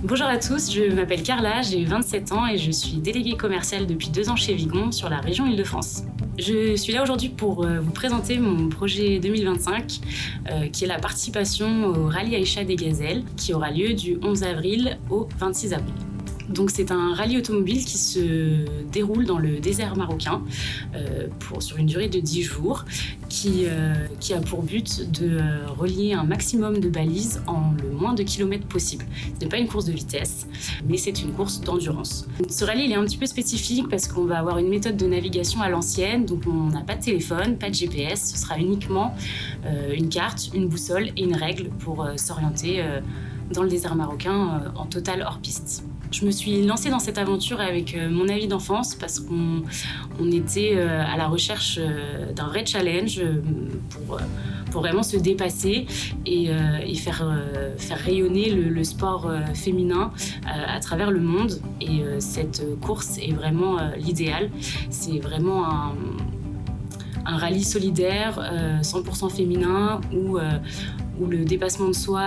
Bonjour à tous, je m'appelle Carla, j'ai 27 ans et je suis déléguée commerciale depuis 2 ans chez Vigon sur la région Île-de-France. Je suis là aujourd'hui pour vous présenter mon projet 2025 qui est la participation au rallye Aïcha des Gazelles qui aura lieu du 11 avril au 26 avril. Donc c'est un rallye automobile qui se déroule dans le désert marocain sur une durée de 10 jours qui a pour but de relier un maximum de balises en le moins de kilomètres possible. Ce n'est pas une course de vitesse, mais c'est une course d'endurance. Ce rallye il est un petit peu spécifique parce qu'on va avoir une méthode de navigation à l'ancienne, donc on n'a pas de téléphone, pas de GPS, ce sera uniquement une carte, une boussole et une règle pour s'orienter dans le désert marocain en total hors piste. Je me suis lancée dans cette aventure avec mon ami d'enfance parce qu'on était à la recherche d'un vrai challenge pour vraiment se dépasser et faire rayonner le sport féminin à travers le monde. Et cette course est vraiment l'idéal. C'est vraiment un rallye solidaire, 100% féminin, où le dépassement de soi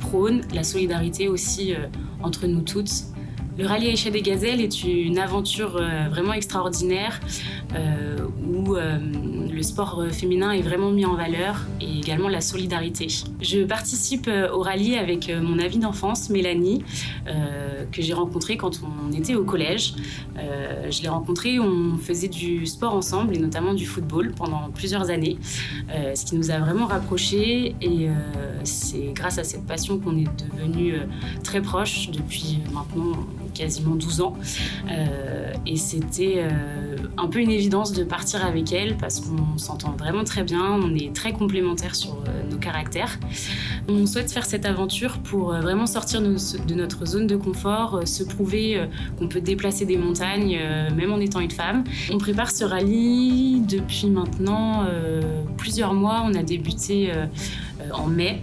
prône la solidarité aussi entre nous toutes. Le rallye Aïcha des Gazelles est une aventure vraiment extraordinaire où le sport féminin est vraiment mis en valeur et également la solidarité. Je participe au rallye avec mon amie d'enfance, Mélanie, que j'ai rencontrée quand on était au collège. Je l'ai rencontrée, on faisait du sport ensemble et notamment du football pendant plusieurs années, ce qui nous a vraiment rapprochés et c'est grâce à cette passion qu'on est devenus très proches depuis maintenant quasiment 12 ans et c'était un peu une évidence de partir avec elle parce qu'on s'entend vraiment très bien, on est très complémentaires sur nos caractères. On souhaite faire cette aventure pour vraiment sortir de notre zone de confort, se prouver qu'on peut déplacer des montagnes même en étant une femme. On prépare ce rallye depuis maintenant plusieurs mois, on a débuté en mai.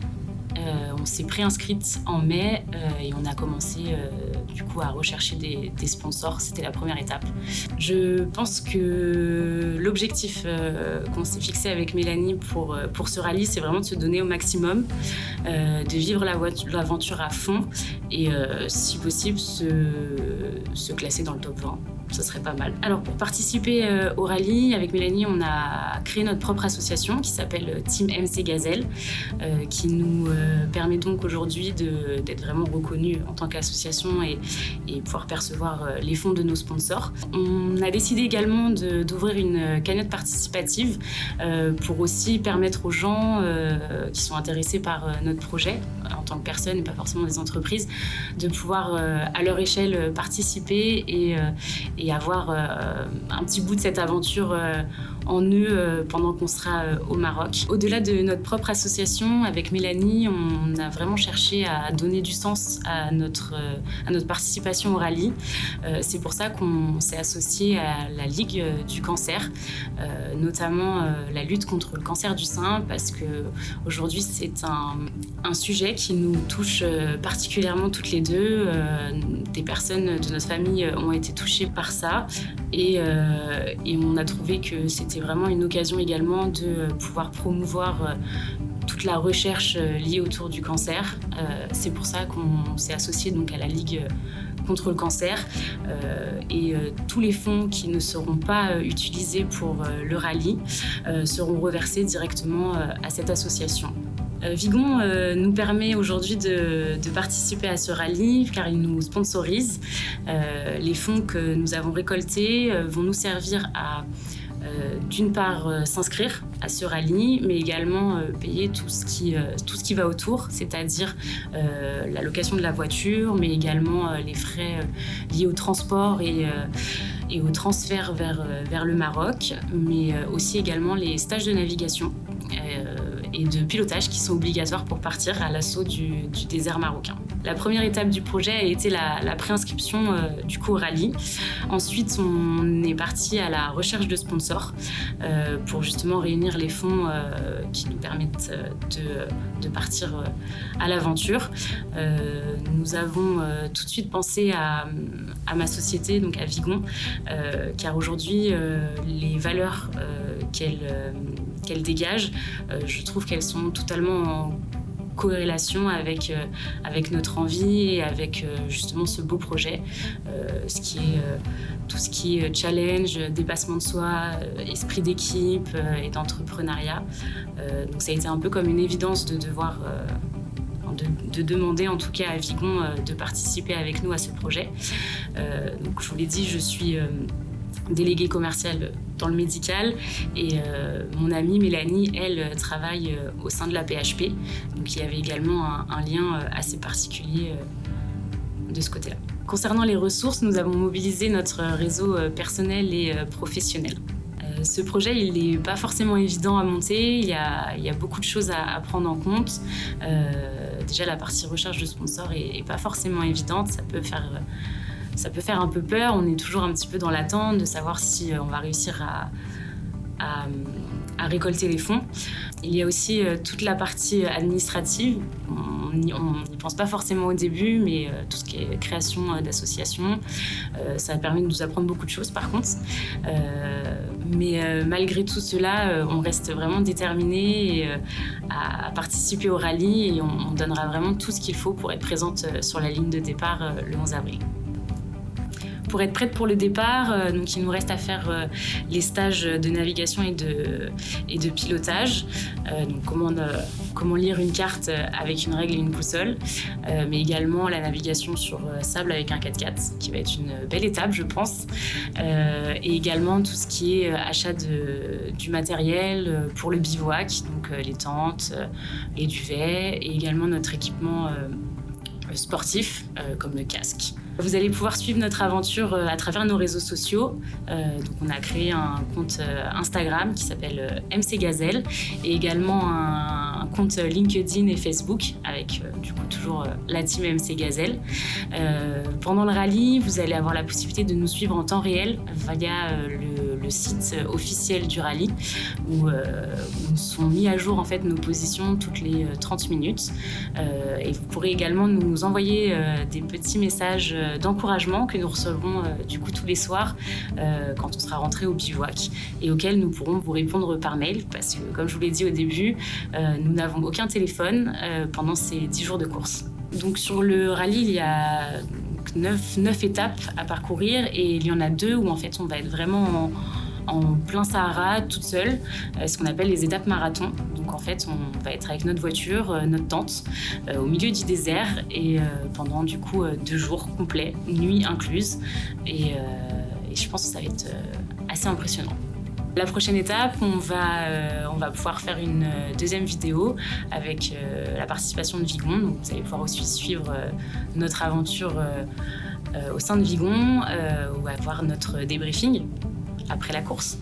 On s'est préinscrite en mai et on a commencé du coup à rechercher des sponsors. C'était la première étape. Je pense que l'objectif qu'on s'est fixé avec Mélanie pour ce rallye, c'est vraiment de se donner au maximum, de vivre l'aventure à fond et si possible se classer dans le top 20. Ce serait pas mal. Alors pour participer au rallye, avec Mélanie, on a créé notre propre association qui s'appelle Team MC Gazelle, qui nous permet donc aujourd'hui d'être vraiment reconnus en tant qu'association et pouvoir percevoir les fonds de nos sponsors. On a décidé également d'ouvrir une cagnotte participative pour aussi permettre aux gens qui sont intéressés par notre projet, en tant que personne et pas forcément des entreprises, de pouvoir à leur échelle participer et avoir un petit bout de cette aventure en eux pendant qu'on sera au Maroc. Au-delà de notre propre association, avec Mélanie, on a vraiment cherché à donner du sens à notre participation au rallye. C'est pour ça qu'on s'est associé à la Ligue du cancer, notamment la lutte contre le cancer du sein, parce qu'aujourd'hui c'est un sujet qui nous touche particulièrement toutes les deux. Des personnes de notre famille ont été touchées par ça et on a trouvé que c'était vraiment une occasion également de pouvoir promouvoir toute la recherche liée autour du cancer. C'est pour ça qu'on s'est associé donc à la Ligue contre le cancer et tous les fonds qui ne seront pas utilisés pour le rallye seront reversés directement à cette association. Vigon nous permet aujourd'hui de participer à ce rallye car il nous sponsorise. Les fonds que nous avons récoltés vont nous servir à d'une part s'inscrire à ce rallye, mais également payer tout ce qui va autour, c'est-à-dire la location de la voiture, mais également les frais liés au transport et au transfert vers le Maroc, mais aussi également les stages de navigation et de pilotage qui sont obligatoires pour partir à l'assaut du désert marocain. La première étape du projet a été la préinscription du coup au rallye. Ensuite, on est parti à la recherche de sponsors pour justement réunir les fonds qui nous permettent de partir à l'aventure. Nous avons tout de suite pensé à ma société, donc à Vigon, car aujourd'hui, les valeurs qu'elle dégage, je trouve qu'elles sont totalement corrélation avec notre envie et avec justement ce beau projet, tout ce qui est challenge, dépassement de soi, esprit d'équipe et d'entrepreneuriat. Donc ça a été un peu comme une évidence de devoir de demander en tout cas à Vigon de participer avec nous à ce projet. Donc je vous l'ai dit, je suis déléguée commerciale dans le médical et mon amie Mélanie, elle, travaille au sein de la PHP. Donc il y avait également un lien assez particulier de ce côté-là. Concernant les ressources, nous avons mobilisé notre réseau personnel et professionnel. Ce projet, il n'est pas forcément évident à monter, il y a beaucoup de choses à prendre en compte. Déjà, la partie recherche de sponsors n'est pas forcément évidente, ça peut faire un peu peur, on est toujours un petit peu dans l'attente de savoir si on va réussir à récolter les fonds. Il y a aussi toute la partie administrative. On n'y pense pas forcément au début, mais tout ce qui est création d'associations, ça a permis de nous apprendre beaucoup de choses par contre. Mais malgré tout cela, on reste vraiment déterminés à participer au rallye et on donnera vraiment tout ce qu'il faut pour être présente sur la ligne de départ le 11 avril. Pour être prête pour le départ, donc il nous reste à faire les stages de navigation et de pilotage. Donc comment lire une carte avec une règle et une boussole, mais également la navigation sur sable avec un 4x4, qui va être une belle étape, je pense. Et également tout ce qui est achat du matériel pour le bivouac, donc les tentes, les duvets, et également notre équipement sportif, comme le casque. Vous allez pouvoir suivre notre aventure à travers nos réseaux sociaux. Donc on a créé un compte Instagram qui s'appelle MC Gazelle et également un compte LinkedIn et Facebook avec du coup toujours la team MC Gazelle. Pendant le rallye, vous allez avoir la possibilité de nous suivre en temps réel via le site officiel du rallye où sont mis à jour en fait nos positions toutes les 30 minutes. Et vous pourrez également nous envoyer des petits messages d'encouragement que nous recevrons du coup tous les soirs quand on sera rentré au bivouac et auxquels nous pourrons vous répondre par mail parce que comme je vous l'ai dit au début, nous n'avons aucun téléphone pendant ces 10 jours de course. Donc sur le rallye, il y a 9 étapes à parcourir et il y en a 2 où en fait on va être vraiment en plein Sahara, toute seule, ce qu'on appelle les étapes marathon. Donc en fait, on va être avec notre voiture, notre tente, au milieu du désert et pendant du coup 2 jours complets, nuit incluse. Et je pense que ça va être assez impressionnant. La prochaine étape, on va pouvoir faire une deuxième vidéo avec la participation de Vigon. Donc vous allez pouvoir aussi suivre notre aventure au sein de Vigon ou avoir notre débriefing après la course.